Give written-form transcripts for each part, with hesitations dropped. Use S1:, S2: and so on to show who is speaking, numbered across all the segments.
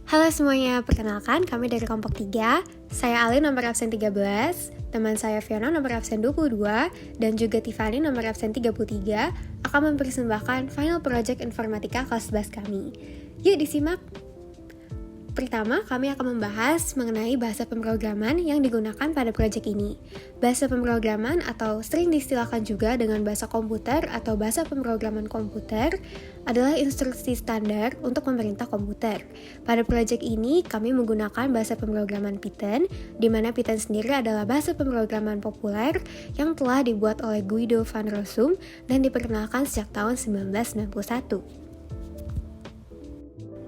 S1: Halo semuanya, perkenalkan kami dari kelompok 3. Saya Ali nomor absen 13, teman saya Fiona nomor absen 22, dan juga Tiffany nomor absen 33 akan mempersembahkan final project informatika kelas 11 kami. Yuk disimak! Pertama, kami akan membahas mengenai bahasa pemrograman yang digunakan pada proyek ini. Bahasa pemrograman atau sering diistilahkan juga dengan bahasa komputer atau bahasa pemrograman komputer adalah instruksi standar untuk memerintah komputer. Pada proyek ini, kami menggunakan bahasa pemrograman Python, di mana Python sendiri adalah bahasa pemrograman populer yang telah dibuat oleh Guido van Rossum dan diperkenalkan sejak tahun 1991.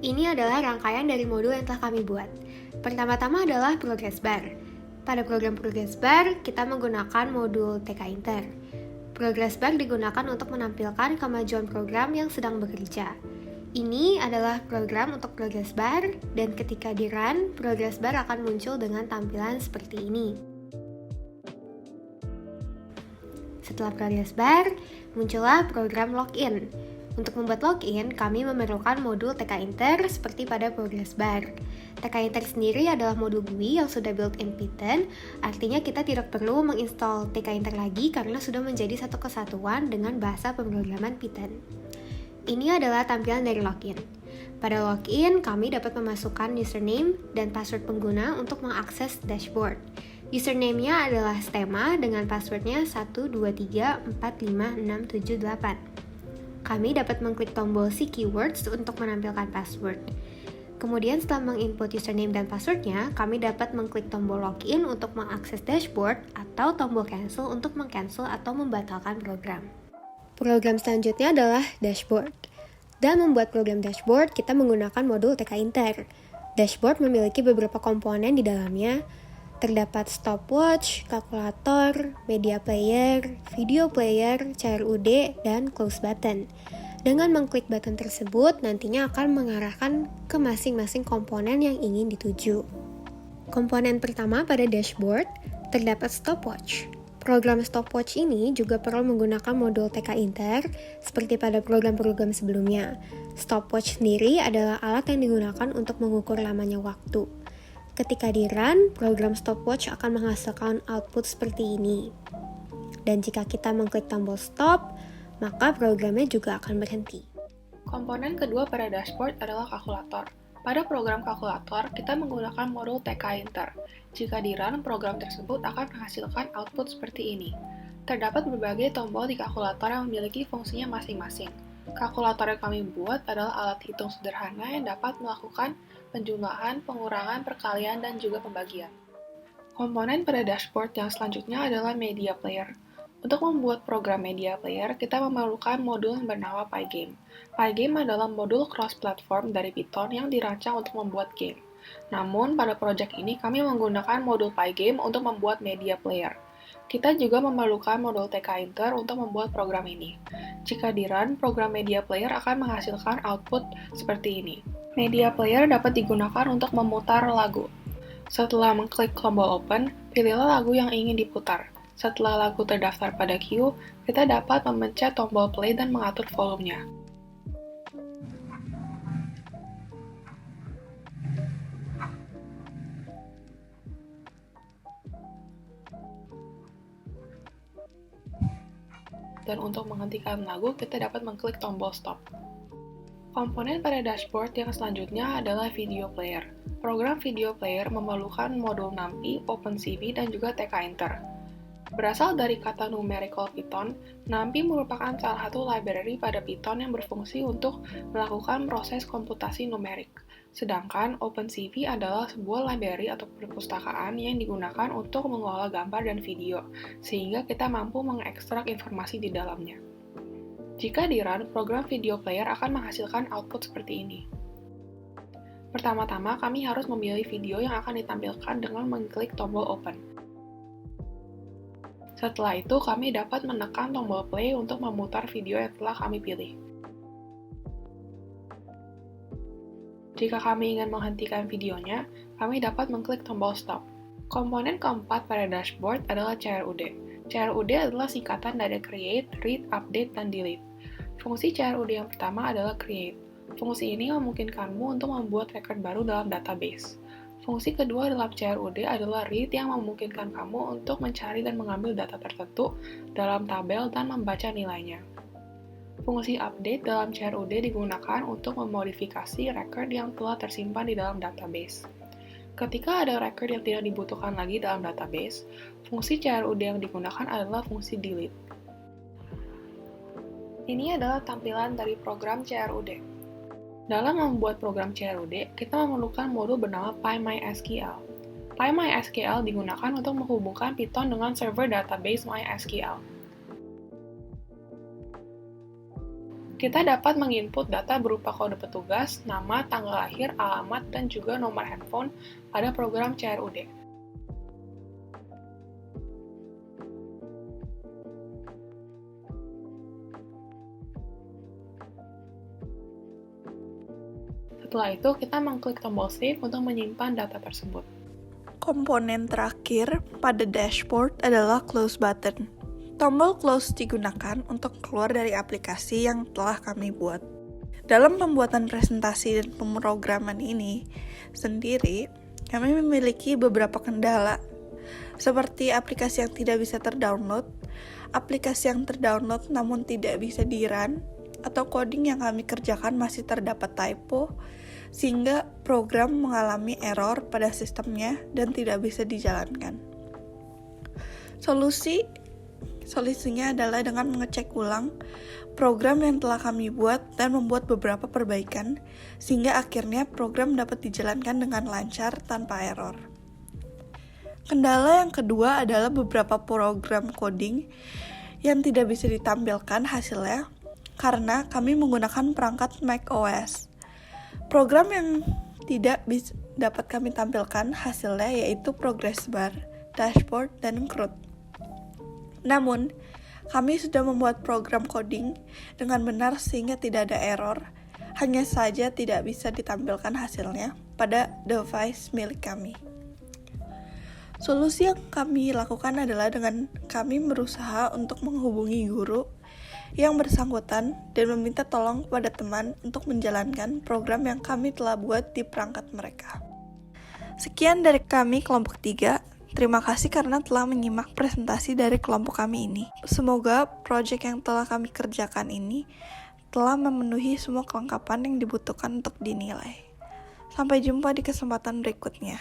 S1: Ini adalah rangkaian dari modul yang telah kami buat. Pertama-tama adalah progress bar. Pada program progress bar, kita menggunakan modul TK Inter. Progress bar digunakan untuk menampilkan kemajuan program yang sedang bekerja. Ini adalah program untuk progress bar, dan ketika di-run, progress bar akan muncul dengan tampilan seperti ini. Setelah progress bar, muncullah program login. Untuk membuat login, kami memerlukan modul TK Inter seperti pada progress bar. TK Inter sendiri adalah modul GUI yang sudah built-in Python, artinya kita tidak perlu menginstal TK Inter lagi karena sudah menjadi satu kesatuan dengan bahasa pemrograman Python. Ini adalah tampilan dari login. Pada login, kami dapat memasukkan username dan password pengguna untuk mengakses dashboard. Username-nya adalah Stema dengan passwordnya 123456778. Kami dapat mengklik tombol See Keywords untuk menampilkan password. Kemudian setelah menginput username dan passwordnya, kami dapat mengklik tombol login untuk mengakses dashboard atau tombol cancel untuk mengcancel atau membatalkan program. Program selanjutnya adalah dashboard. Dalam membuat program dashboard, kita menggunakan modul TK Inter. Dashboard memiliki beberapa komponen di dalamnya. Terdapat stopwatch, kalkulator, media player, video player, CRUD, dan close button. Dengan mengklik button tersebut, nantinya akan mengarahkan ke masing-masing komponen yang ingin dituju. Komponen pertama pada dashboard, terdapat stopwatch. Program stopwatch ini juga perlu menggunakan modul TK Inter, seperti pada program-program sebelumnya. Stopwatch sendiri adalah alat yang digunakan untuk mengukur lamanya waktu. Ketika di-run, program stopwatch akan menghasilkan output seperti ini. Dan jika kita mengklik tombol stop, maka programnya juga akan berhenti.
S2: Komponen kedua pada dashboard adalah kalkulator. Pada program kalkulator, kita menggunakan modul TK Inter. Jika di-run, program tersebut akan menghasilkan output seperti ini. Terdapat berbagai tombol di kalkulator yang memiliki fungsinya masing-masing. Kalkulator yang kami buat adalah alat hitung sederhana yang dapat melakukan penjumlahan, pengurangan, perkalian, dan juga pembagian. Komponen pada dashboard yang selanjutnya adalah media player. Untuk membuat program media player, kita memerlukan modul yang bernama Pygame. Pygame adalah modul cross-platform dari Python yang dirancang untuk membuat game. Namun, pada proyek ini kami menggunakan modul Pygame untuk membuat media player. Kita juga memerlukan modul TK Inter untuk membuat program ini. Jika di-run, program media player akan menghasilkan output seperti ini. Media player dapat digunakan untuk memutar lagu. Setelah mengklik tombol open, pilihlah lagu yang ingin diputar. Setelah lagu terdaftar pada queue, kita dapat memencet tombol play dan mengatur volumenya. Dan untuk menghentikan lagu, kita dapat mengklik tombol stop. Komponen pada dashboard yang selanjutnya adalah video player. Program video player memerlukan modul NumPy, OpenCV, dan juga TK Inter. Berasal dari kata numerical Python, NumPy merupakan salah satu library pada Python yang berfungsi untuk melakukan proses komputasi numerik. Sedangkan OpenCV adalah sebuah library atau perpustakaan yang digunakan untuk mengelola gambar dan video, sehingga kita mampu mengekstrak informasi di dalamnya. Jika di-run, program video player akan menghasilkan output seperti ini. Pertama-tama, kami harus memilih video yang akan ditampilkan dengan mengklik tombol open. Setelah itu, kami dapat menekan tombol play untuk memutar video yang telah kami pilih. Jika kami ingin menghentikan videonya, kami dapat mengklik tombol stop. Komponen keempat pada dashboard adalah CRUD. CRUD adalah singkatan dari Create, Read, Update, dan Delete. Fungsi CRUD yang pertama adalah Create. Fungsi ini memungkinkanmu untuk membuat record baru dalam database. Fungsi kedua dalam CRUD adalah read yang memungkinkan kamu untuk mencari dan mengambil data tertentu dalam tabel dan membaca nilainya. Fungsi update dalam CRUD digunakan untuk memodifikasi record yang telah tersimpan di dalam database. Ketika ada record yang tidak dibutuhkan lagi dalam database, fungsi CRUD yang digunakan adalah fungsi delete. Ini adalah tampilan dari program CRUD. Dalam membuat program CRUD, kita memerlukan modul bernama PyMySQL. PyMySQL digunakan untuk menghubungkan Python dengan server database MySQL. Kita dapat menginput data berupa kode petugas, nama, tanggal lahir, alamat, dan juga nomor handphone pada program CRUD. Setelah itu, kita mengklik tombol Save untuk menyimpan data tersebut.
S3: Komponen terakhir pada dashboard adalah Close button. Tombol Close digunakan untuk keluar dari aplikasi yang telah kami buat. Dalam pembuatan presentasi dan pemrograman ini sendiri, kami memiliki beberapa kendala, seperti aplikasi yang tidak bisa terdownload, aplikasi yang terdownload namun tidak bisa di-run, atau coding yang kami kerjakan masih terdapat typo, sehingga program mengalami error pada sistemnya dan tidak bisa dijalankan. Solusinya adalah dengan mengecek ulang program yang telah kami buat dan membuat beberapa perbaikan, sehingga akhirnya program dapat dijalankan dengan lancar tanpa error. Kendala yang kedua adalah beberapa program coding yang tidak bisa ditampilkan hasilnya karena kami menggunakan perangkat macOS. Program yang tidak dapat kami tampilkan hasilnya yaitu progress bar, dashboard, dan CRUD. Namun, kami sudah membuat program coding dengan benar sehingga tidak ada error, hanya saja tidak bisa ditampilkan hasilnya pada device milik kami. Solusi yang kami lakukan adalah dengan kami berusaha untuk menghubungi guru yang bersangkutan dan meminta tolong kepada teman untuk menjalankan program yang kami telah buat di perangkat mereka. Sekian dari kami kelompok 3. Terima kasih karena telah menyimak presentasi dari kelompok kami ini. Semoga proyek yang telah kami kerjakan ini telah memenuhi semua kelengkapan yang dibutuhkan untuk dinilai. Sampai jumpa di kesempatan berikutnya.